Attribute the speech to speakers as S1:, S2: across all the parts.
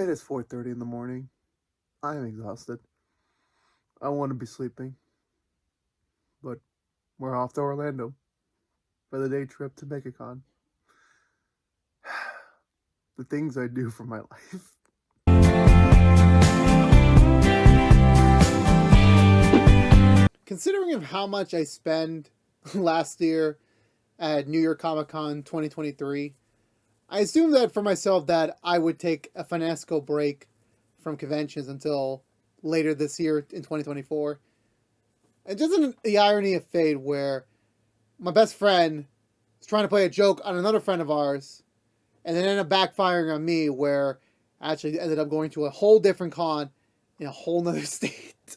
S1: It is 4:30 in the morning. I am exhausted. I want to be sleeping, but we're off to Orlando for the day trip to Megacon. The things I do for my life. Considering of how much I spend last year at New York Comic Con 2023, I assumed that for myself that I would take a financial break from conventions until later this year in 2024. And just in the irony of fate, where my best friend was trying to play a joke on another friend of ours, and then ended up backfiring on me, where I actually ended up going to a whole different con in a whole nother state.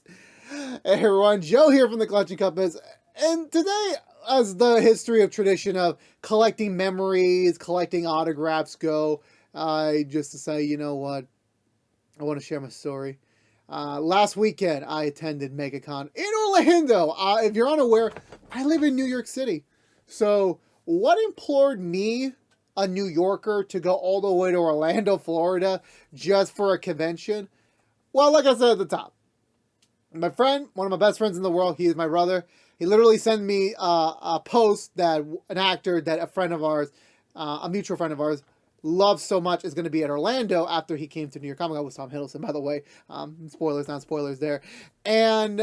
S1: Hey everyone, Joe here from the Collection Compass, and today, as the history of tradition of collecting memories, collecting autographs go, I just to say, you know what, I want to share my story. Last weekend, I attended Megacon in Orlando. If you're unaware, I live in New York City. So, what implored me, a New Yorker, to go all the way to Orlando, Florida, just for a convention? Well, like I said at the top, my friend, one of my best friends in the world, he is my brother. He literally sent me a post that an actor that a friend of ours, a mutual friend of ours, loves so much is going to be at Orlando after he came to New York Comic Con with Tom Hiddleston, by the way. Spoilers, not spoilers there. And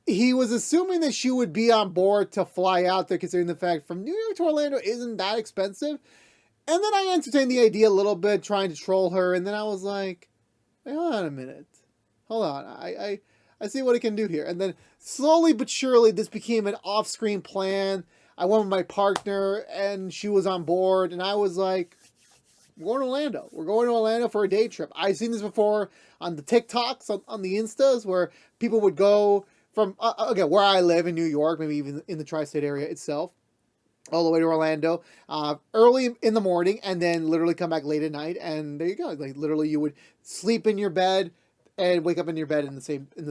S1: he was assuming that she would be on board to fly out there, considering the fact from New York to Orlando isn't that expensive. And then I entertained the idea a little bit, trying to troll her. And then I was like, wait, hold on a minute. Hold on. I see what I can do here. And then slowly but surely, this became an off-screen plan. I went with my partner, and she was on board. And I was like, we're going to Orlando. We're going to Orlando for a day trip. I've seen this before on the TikToks, on the Instas, where people would go from, again, where I live in New York, maybe even in the tri-state area itself, all the way to Orlando, early in the morning, and then literally come back late at night. And there you go. Like literally, you would sleep in your bed and wake up in your bed in the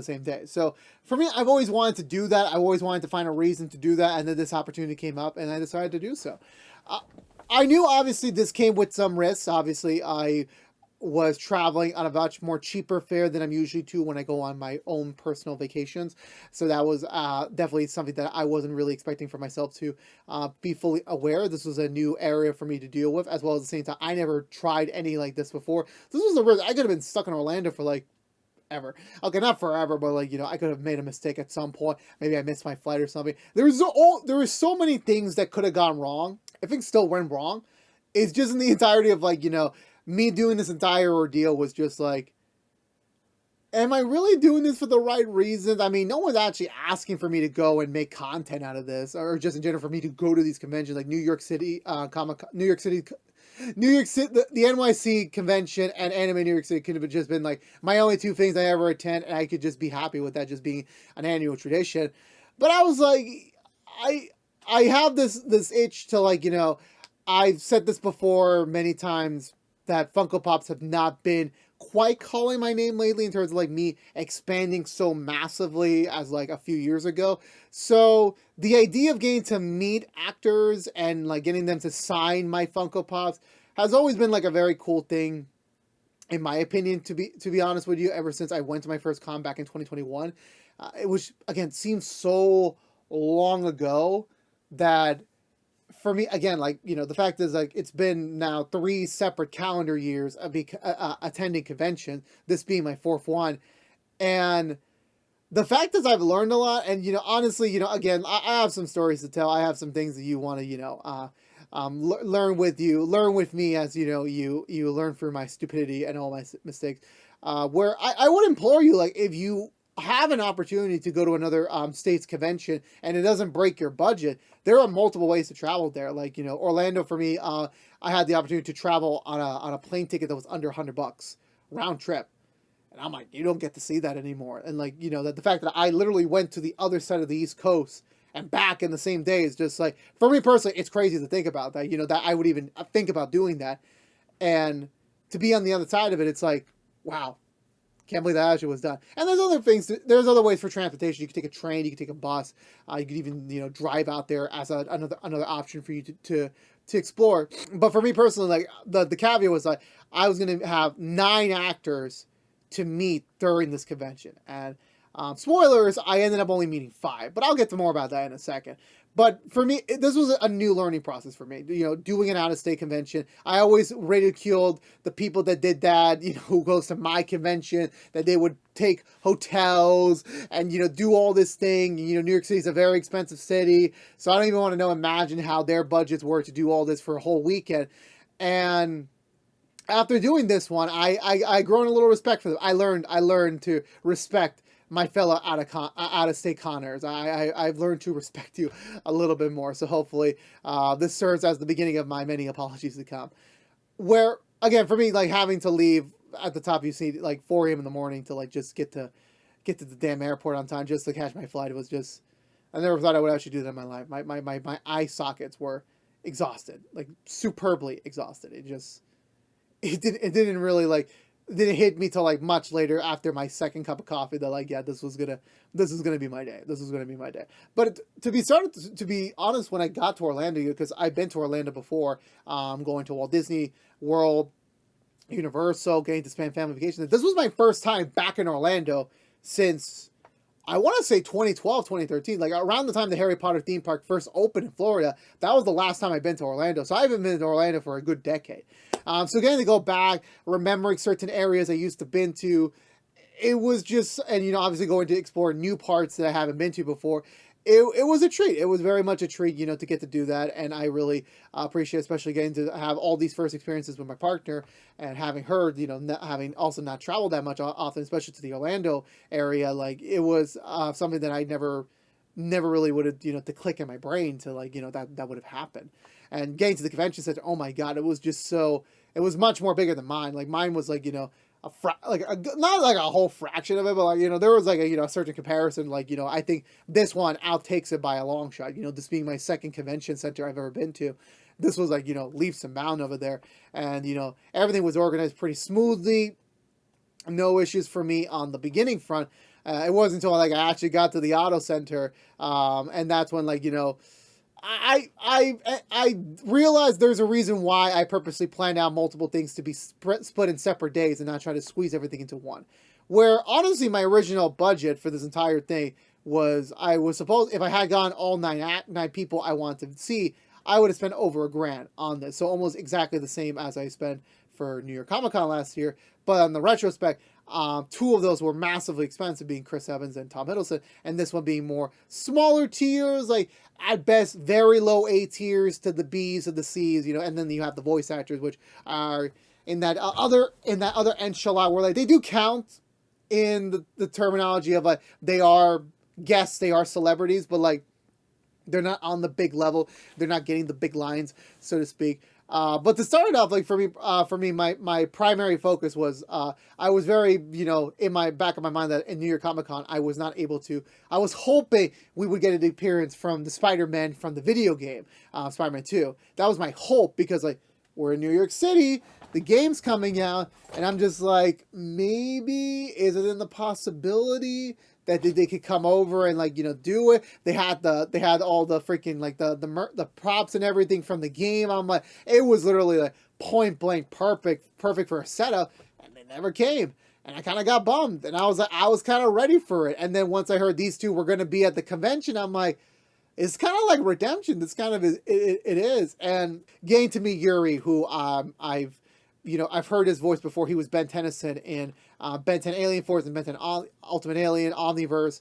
S1: same day. So for me, I've always wanted to do that. I've always wanted to find a reason to do that, and then this opportunity came up, and I decided to do so. I knew obviously this came with some risks. Obviously, I was traveling on a much more cheaper fare than I'm usually to when I go on my own personal vacations. So that was definitely something that I wasn't really expecting for myself to be fully aware. This was a new area for me to deal with, as well as the same time, I never tried any like this before. This was a risk. I could have been stuck in Orlando for like ever. Okay, not forever, but like, you know, I could have made a mistake at some point. Maybe I missed my flight or something. There was so many things that could have gone wrong. I think still went wrong. It's just in the entirety of like, you know, me doing this entire ordeal was just like, am I really doing this for the right reasons? I mean, no one's actually asking for me to go and make content out of this, or just in general for me to go to these conventions like New York City New York City, the NYC convention and Anime New York City could have just been like my only two things I ever attend, and I could just be happy with that just being an annual tradition. But I was like, I have this itch to, like, you know, I've said this before many times that Funko Pops have not been quite calling my name lately in terms of like me expanding so massively as like a few years ago. So the idea of getting to meet actors and like getting them to sign my Funko Pops has always been like a very cool thing, in my opinion, to be honest with you, ever since I went to my first con back in 2021. It was, again, seems so long ago that for me, again, like, you know, the fact is, like, it's been now 3 separate calendar years of attending convention, this being my 4th one. And the fact is I've learned a lot. And, you know, honestly, you know, again, I have some stories to tell. I have some things that you want to, you know, learn with me as, you know, you learn through my stupidity and all my mistakes. Where I would implore you, like, if you have an opportunity to go to another state's convention and it doesn't break your budget, there are multiple ways to travel there. Like, you know, Orlando for me, I had the opportunity to travel on a plane ticket that was under $100 round trip. And I'm like, you don't get to see that anymore. And like, you know, that the fact that I literally went to the other side of the East Coast and back in the same day is just like, for me personally, it's crazy to think about that, you know, that I would even think about doing that. And to be on the other side of it, it's like, wow, can't believe that actually was done. And there's other things. There's other ways for transportation. You can take a train. You can take a bus. You could even, you know, drive out there as another option for you to explore. But for me personally, like the caveat was like I was going to have 9 actors to meet during this convention, and spoilers, I ended up only meeting 5, but I'll get to more about that in a second. But for me, this was a new learning process for me. You know, doing an out-of-state convention, I always ridiculed the people that did that. You know, who goes to my convention, that they would take hotels and do all this thing. You know, New York City is a very expensive city, so I don't even want to imagine how their budgets were to do all this for a whole weekend. And after doing this one, I grown a little respect for them. I learned to respect my fellow out of state conners. I've learned to respect you a little bit more. So hopefully, this serves as the beginning of my many apologies to come. Where again, for me, like having to leave at the top, you see, like 4 a.m. in the morning to like just get to the damn airport on time just to catch my flight. It was just, I never thought I would actually do that in my life. My eye sockets were exhausted, like superbly exhausted. It didn't really like didn't hit me till like much later after my second cup of coffee that like, yeah, this was gonna be my day. This was gonna be my day. But to be honest, when I got to Orlando, because I've been to Orlando before, going to Walt Disney World, Universal, getting to spend family vacation. This was my first time back in Orlando since I want to say 2012, 2013, like around the time the Harry Potter theme park first opened in Florida. That was the last time I've been to Orlando. So I haven't been to Orlando for a good decade. So getting to go back, remembering certain areas I used to been to, it was just, and obviously going to explore new parts that I haven't been to before. It was a treat. It was very much a treat, to get to do that. And I really appreciate, especially getting to have all these first experiences with my partner and having her, having also not traveled that much often, especially to the Orlando area. Like it was something that I never really would have, to click in my brain to like, that would have happened. And getting to the convention center, oh my God, it was just so, it was much more bigger than mine. Like mine was like, not like a whole fraction of it, but like, there was like a certain comparison. Like, I think this one outtakes it by a long shot. This being my second convention center I've ever been to, this was like, leaps and bounds over there. And, everything was organized pretty smoothly. No issues for me on the beginning front. It wasn't until like I actually got to the auto center. And that's when like, I realized there's a reason why I purposely planned out multiple things to be split in separate days and not try to squeeze everything into one. Where honestly, my original budget for this entire thing was I was supposed, if I had gone all nine people I wanted to see, I would have spent over $1,000 on this. So almost exactly the same as I spent for New York Comic Con last year. But on the retrospect, 2 of those were massively expensive, being Chris Evans and Tom Hiddleston, and this one being more smaller tiers, like at best very low A tiers to the B's to the C's, and then you have the voice actors, which are in that other enchilada where like they do count in the terminology of like they are guests, they are celebrities, but like they're not on the big level, they're not getting the big lines, so to speak. But to start it off, like for me, my primary focus was, I was very, in my back of my mind that in New York Comic Con, I was not able to, I was hoping we would get an appearance from the Spider-Man from the video game, Spider-Man 2. That was my hope because like, we're in New York City, the game's coming out, and I'm just like, maybe, is it in the possibility that they could come over and like, do it. They had all the freaking like the props and everything from the game. I'm like, it was literally like point blank perfect for a setup, and they never came. And I kind of got bummed, and I was kind of ready for it. And then once I heard these 2 were going to be at the convention, I'm like, it's kind of like redemption. This kind of it is. And getting to meet Yuri, who I've heard his voice before. He was Ben Tennyson in Ben 10 Alien Force and Ben 10 Ultimate Alien, Omniverse.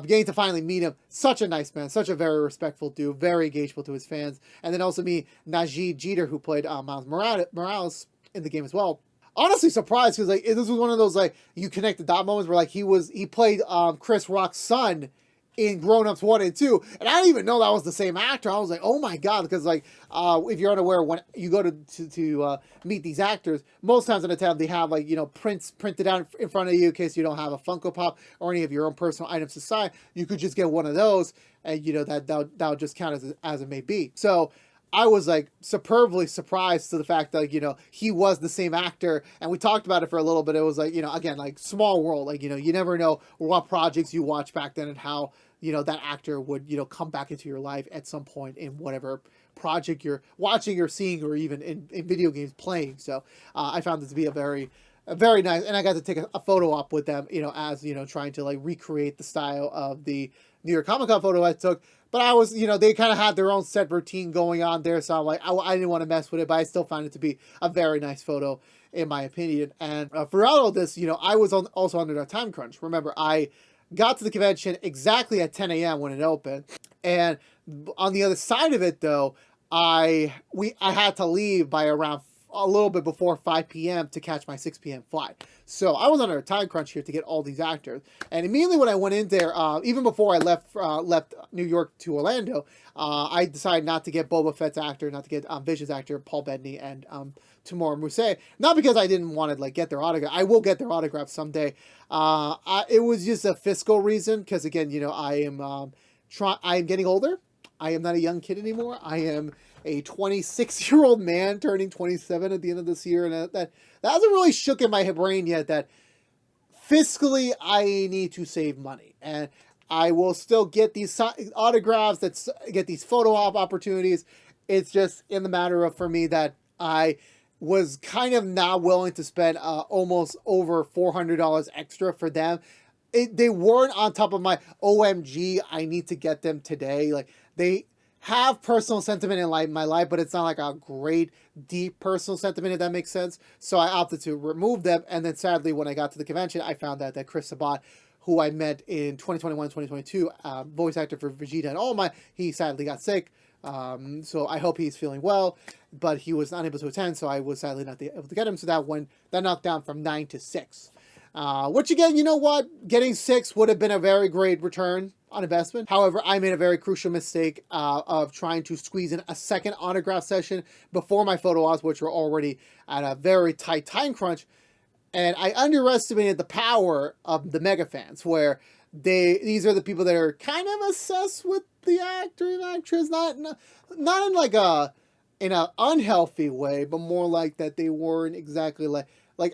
S1: Getting to finally meet him. Such a nice man. Such a very respectful dude. Very engageable to his fans. And then also meet Najee Jeter, who played Miles Morales in the game as well. Honestly surprised because like this was one of those like you connect the dot moments where like he played Chris Rock's son in Grown Ups 1 and 2, and I didn't even know that was the same actor. I was like, oh my God, because like, if you're unaware, when you go to meet these actors, most times in a town, they have like, prints printed out in front of you in case you don't have a Funko Pop or any of your own personal items to sign. You could just get one of those, and that'll just count as it may be. So I was like superbly surprised to the fact that, he was the same actor, and we talked about it for a little bit. It was like, again, like small world, like, you never know what projects you watched back then and how, that actor would, come back into your life at some point in whatever project you're watching or seeing, or even in video games playing. So I found this to be a very nice, and I got to take a photo op with them, as, trying to like recreate the style of the New York Comic Con photo I took. But I was, they kind of had their own set routine going on there, so I'm like, I didn't want to mess with it, but I still found it to be a very nice photo, in my opinion. And throughout all this, I was also under that time crunch. Remember, I got to the convention exactly at 10 a.m. when it opened, and on the other side of it, though, I had to leave by around a little bit before 5 p.m. to catch my 6 p.m. flight. So I was under a time crunch here to get all these actors. And immediately when I went in there, even before I left New York to Orlando, I decided not to get Boba Fett's actor, not to get Vision's actor, Paul Bettany, and Tamora Mousse. Not because I didn't want to like get their autograph. I will get their autograph someday. It was just a fiscal reason, because again, I am getting older. I am not a young kid anymore. I am a 26-year-old man turning 27 at the end of this year, and that hasn't really shook in my brain yet that fiscally I need to save money, and I will still get these autographs, get these photo op opportunities. It's just in the matter of, for me, that I was kind of not willing to spend almost over $400 extra for them. They weren't on top of my OMG, I need to get them today. Like, they have personal sentiment in my life, but it's not like a great, deep personal sentiment, if that makes sense. So I opted to remove them. And then sadly, when I got to the convention, I found out that Chris Sabat, who I met in 2021, 2022, voice actor for Vegeta and All Might, he sadly got sick. So I hope he's feeling well, but he was unable to attend, so I was sadly not able to get him. So that knocked down from 9 to 6. Which again, you know what? Getting 6 would have been a very great return on investment. However, I made a very crucial mistake of trying to squeeze in a second autograph session before my photo ops, which were already at a very tight time crunch. And I underestimated the power of the mega fans, where these are the people that are kind of obsessed with the actor and actress, not in like in an unhealthy way, but more like that they weren't exactly like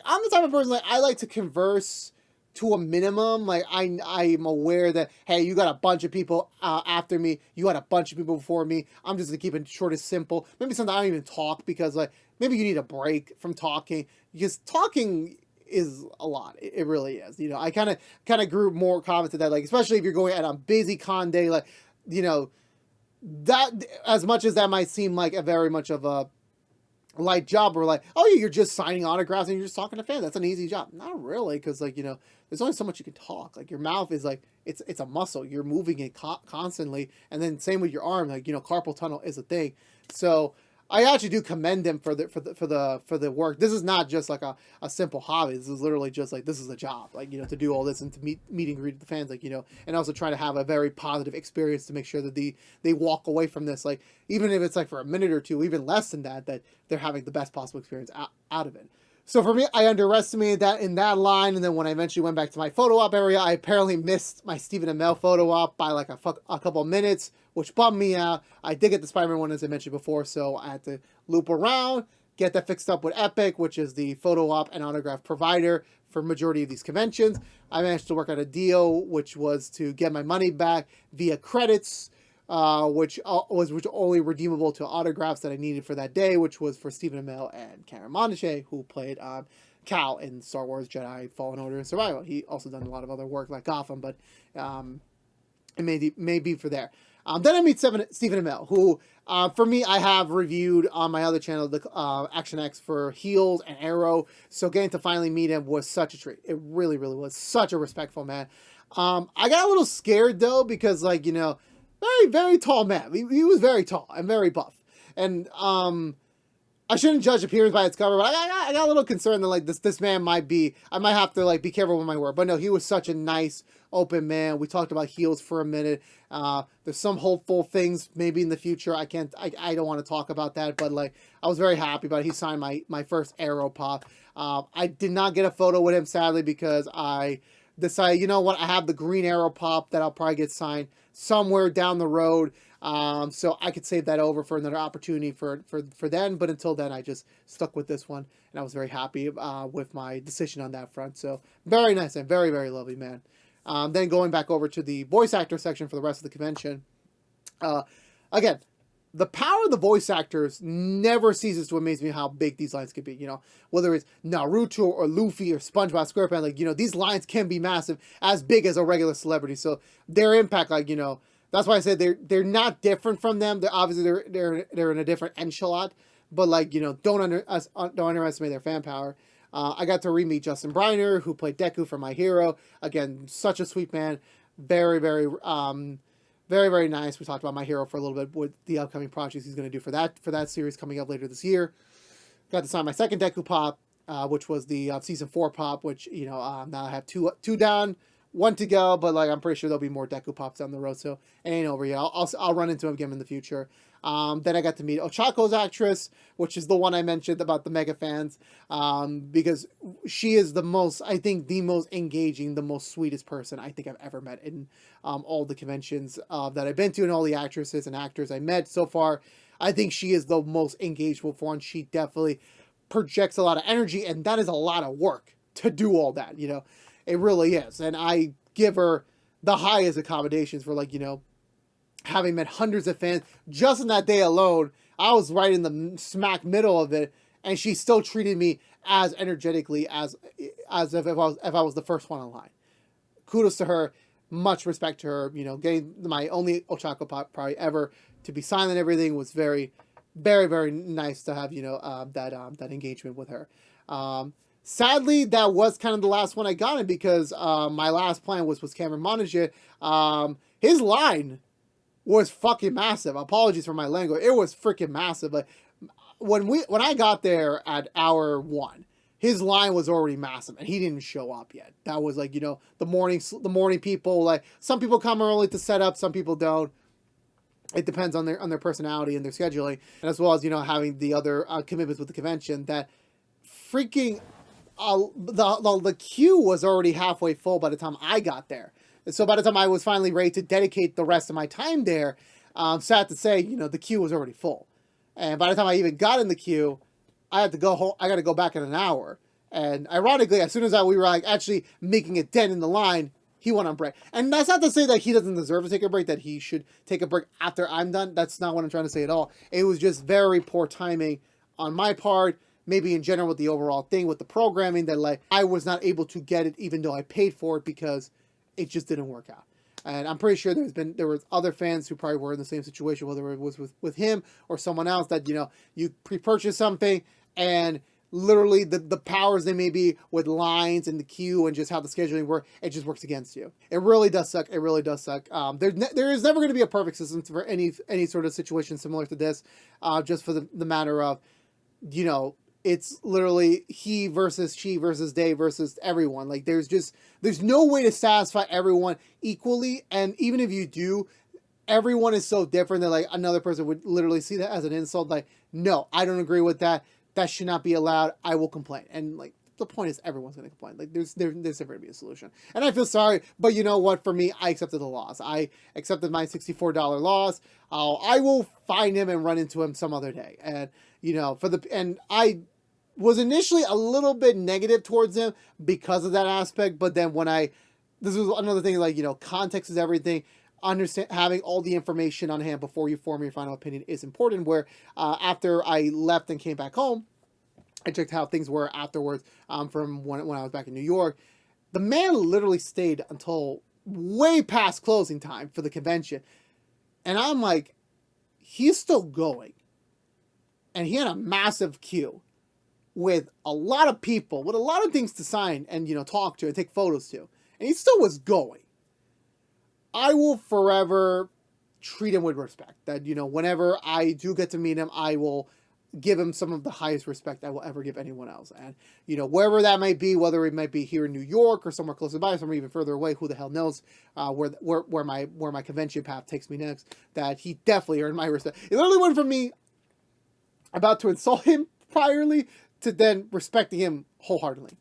S1: I'm the type of person, like, I like to converse to a minimum. Like, I'm aware that, hey, you got a bunch of people after me, you had a bunch of people before me, I'm just gonna keep it short and simple. Maybe sometimes I don't even talk, because like maybe you need a break from talking, because talking is a lot. It really is. I kind of grew more confident to that, like, especially if you're going at a busy con day, like, that, as much as that might seem like a very much of a light job, or like, oh, you're just signing autographs and you're just talking to fans, that's an easy job. Not really, because like, there's only so much you can talk. Like, your mouth is like, it's a muscle, you're moving it constantly. And then same with your arm, like, carpal tunnel is a thing. So I actually do commend them for the work. This is not just like a simple hobby. This is literally just like, this is a job, like, to do all this and to meet and greet the fans, like, and also try to have a very positive experience to make sure that they walk away from this, like, even if it's like for a minute or two, even less than that they're having the best possible experience out of it. So for me, I underestimated that in that line, and then when I eventually went back to my photo op area, I apparently missed my Stephen Amell photo op by like a couple of minutes, which bummed me out. I did get the Spider-Man one, as I mentioned before, so I had to loop around, get that fixed up with Epic, which is the photo op and autograph provider for majority of these conventions. I managed to work out a deal, which was to get my money back via credits, which was only redeemable to autographs that I needed for that day, which was for Stephen Amell and Cameron Monteche, who played Cal in Star Wars Jedi Fallen Order and Survival. He also done a lot of other work like Gotham, but it may be for there. Then I meet Stephen Amell, who, for me, I have reviewed on my other channel, the Action X, for Heels and Arrow. So getting to finally meet him was such a treat. It really, really was. Such a respectful man. I got a little scared, though, because, like, very, very tall man. He was very tall and very buff. And I shouldn't judge appearance by its cover, but I got a little concerned that, like, this man might be, I might have to, like, be careful with my word. But no, he was such a nice, open man. We talked about Heels for a minute. There's some hopeful things maybe in the future. I don't want to talk about that, but, like, I was very happy about it. He signed my first Arrow pop. I did not get a photo with him, sadly, because I decided, you know what, I have the Green Arrow pop that I'll probably get signed somewhere down the road. So I could save that over for another opportunity for then. But until then, I just stuck with this one, and I was very happy with my decision on that front. So very nice and very, very lovely man. Then going back over to the voice actor section for the rest of the convention. Again, the power of the voice actors never ceases to amaze me how big these lines could be. You know, whether it's Naruto or Luffy or SpongeBob SquarePants, like, you know, these lines can be massive, as big as a regular celebrity. So their impact, like, you know, that's why I said they're not different from them. They're obviously they're in a different enchilada, but like, you know, don't underestimate their fan power. I got to re-meet Justin Briner, who played Deku for My Hero. Again, such a sweet man. Very, very, very, very nice. We talked about My Hero for a little bit with the upcoming projects he's going to do for that series coming up later this year. Got to sign my second Deku Pop, which was the season 4 Pop, which, you know, now I have two down, 1 to go, but like I'm pretty sure there'll be more Deku Pops down the road, so it ain't over yet. I'll run into him again in the future. Then I got to meet Ochako's actress, which is the one I mentioned about the mega fans, because she is the most engaging, the most sweetest person I think I've ever met in all the conventions that I've been to, and all the actresses and actors I met so far. I think she is the most engaged one. She definitely projects a lot of energy, and that is a lot of work to do all that, you know. It really is. And I give her the highest accommodations for, like, you know, having met hundreds of fans. Just in that day alone, I was right in the smack middle of it, and she still treated me as energetically as if I was the first one online. Kudos to her. Much respect to her. You know, getting my only Ochako Pop probably ever to be signed and everything was very, very, very nice to have, you know, that engagement with her. Sadly, that was kind of the last one I got in, because my last plan was Cameron Monaghan. His line was fucking massive. Apologies for my language. It was freaking massive. But when I got there at hour 1, his line was already massive, and he didn't show up yet. That was like, you know, the morning people. Like, some people come early to set up, some people don't. It depends on their personality and their scheduling, and as well as, you know, having the other commitments with the convention. That freaking the queue was already halfway full by the time I got there. And so by the time I was finally ready to dedicate the rest of my time there, sad to say, you know, the queue was already full. And by the time I even got in the queue, I had to go home. I got to go back in an hour. And ironically, as soon as we were like actually making a dent in the line, he went on break. And that's not to say that he doesn't deserve to take a break, that he should take a break after I'm done. That's not what I'm trying to say at all. It was just very poor timing on my part. Maybe in general with the overall thing with the programming, that like I was not able to get it even though I paid for it, because it just didn't work out. And I'm pretty sure there was other fans who probably were in the same situation, whether it was with him or someone else, that, you know, you pre-purchase something and literally the powers they may be with lines and the queue and just how the scheduling works, it just works against you. It really does suck. It really does suck. There is never going to be a perfect system for any sort of situation similar to this, just for the matter of, you know, it's literally he versus she versus they versus everyone. Like, there's no way to satisfy everyone equally. And even if you do, everyone is so different that like another person would literally see that as an insult. Like, no, I don't agree with that. That should not be allowed. I will complain. And like, the point is everyone's going to complain. Like, there's never going to be a solution. And I feel sorry, but you know what? For me, I accepted the loss. I accepted my $64 loss. I will find him and run into him some other day. And, you know, and I was initially a little bit negative towards him because of that aspect, but then this was another thing, like, you know, context is everything. Understand, having all the information on hand before you form your final opinion is important. Where after I left and came back home, I checked how things were afterwards, from when I was back in New York. The man literally stayed until way past closing time for the convention, and I'm like, he's still going, and he had a massive queue with a lot of people, with a lot of things to sign and, you know, talk to and take photos to. And he still was going. I will forever treat him with respect. That, you know, whenever I do get to meet him, I will give him some of the highest respect I will ever give anyone else. And, you know, wherever that might be, whether it might be here in New York or somewhere closer by, somewhere even further away, who the hell knows, where my convention path takes me next, that he definitely earned my respect. It literally went from me about to insult him priorly to then respecting him wholeheartedly.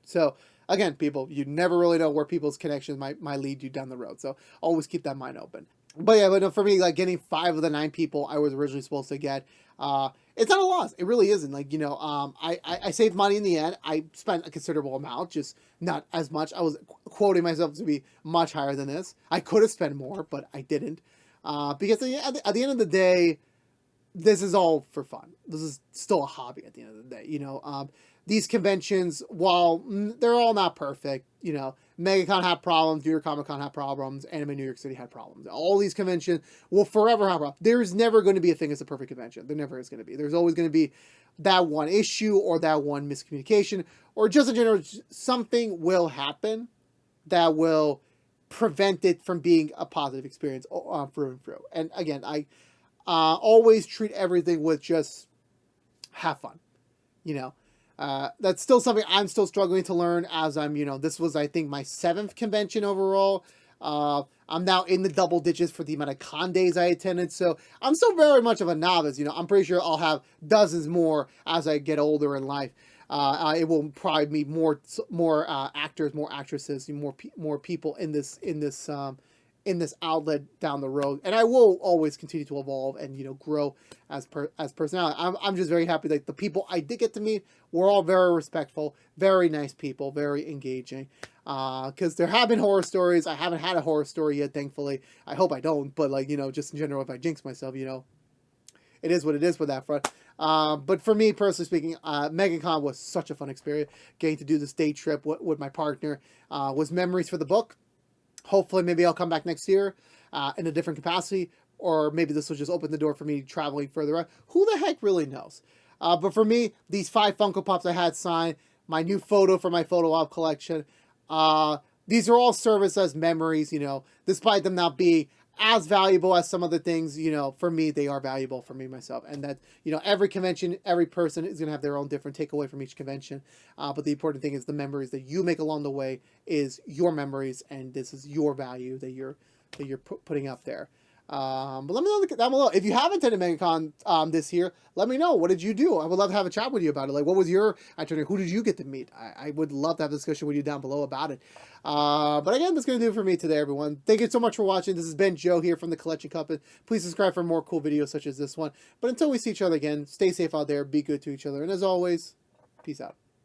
S1: So again, people, you never really know where people's connections might lead you down the road. So always keep that mind open. But yeah, but for me, like, getting 5 of the 9 people I was originally supposed to get, it's not a loss. It really isn't. Like, you know, I saved money in the end. I spent a considerable amount, just not as much. I was quoting myself to be much higher than this. I could have spent more, but I didn't. Because at the end of the day, this is all for fun. This is still a hobby at the end of the day. These conventions, while they're all not perfect, Megacon had problems, New York Comic Con had problems, Anime New York City had problems. All these conventions will forever have problems. There's never going to be a thing as a perfect convention. There never is going to be. There's always going to be that one issue or that one miscommunication, or just in general, something will happen that will prevent it from being a positive experience through and through. And again, I always treat everything with just have fun. That's still something I'm still struggling to learn as I'm, this was, I think, my 7th convention overall. I'm now in the double digits for the amount of con days I attended, so I'm still very much of a novice. I'm pretty sure I'll have dozens more as I get older in life. It will probably be more actors, more actresses, more people in this outlet down the road, and I will always continue to evolve and grow as personality. I'm just very happy that the people I did get to meet were all very respectful, very nice people, very engaging. Because there have been horror stories. I haven't had a horror story yet, thankfully. I hope I don't, but just in general, if I jinx myself, it is what it is for that front. But for me, personally speaking, Megacon was such a fun experience. Getting to do this day trip with my partner was memories for the book. Hopefully, maybe I'll come back next year in a different capacity, or maybe this will just open the door for me traveling further out. Who the heck really knows? But for me, these 5 Funko Pops I had signed, my new photo for my photo op collection, these are all service as memories, despite them not being as valuable as some other things, for me, they are valuable for me, myself. And that, every convention, every person is going to have their own different takeaway from each convention. But the important thing is the memories that you make along the way is your memories, and this is your value that you're putting up there. But let me know down below. If you haven't attended MegaCon this year, let me know. What did you do? I would love to have a chat with you about it. Like, what was your itinerary? Who did you get to meet? I would love to have a discussion with you down below about it. But again, that's going to do it for me today, everyone. Thank you so much for watching. This has been Joe here from the Collection Company. Please subscribe for more cool videos such as this one. But until we see each other again, stay safe out there. Be good to each other. And as always, peace out.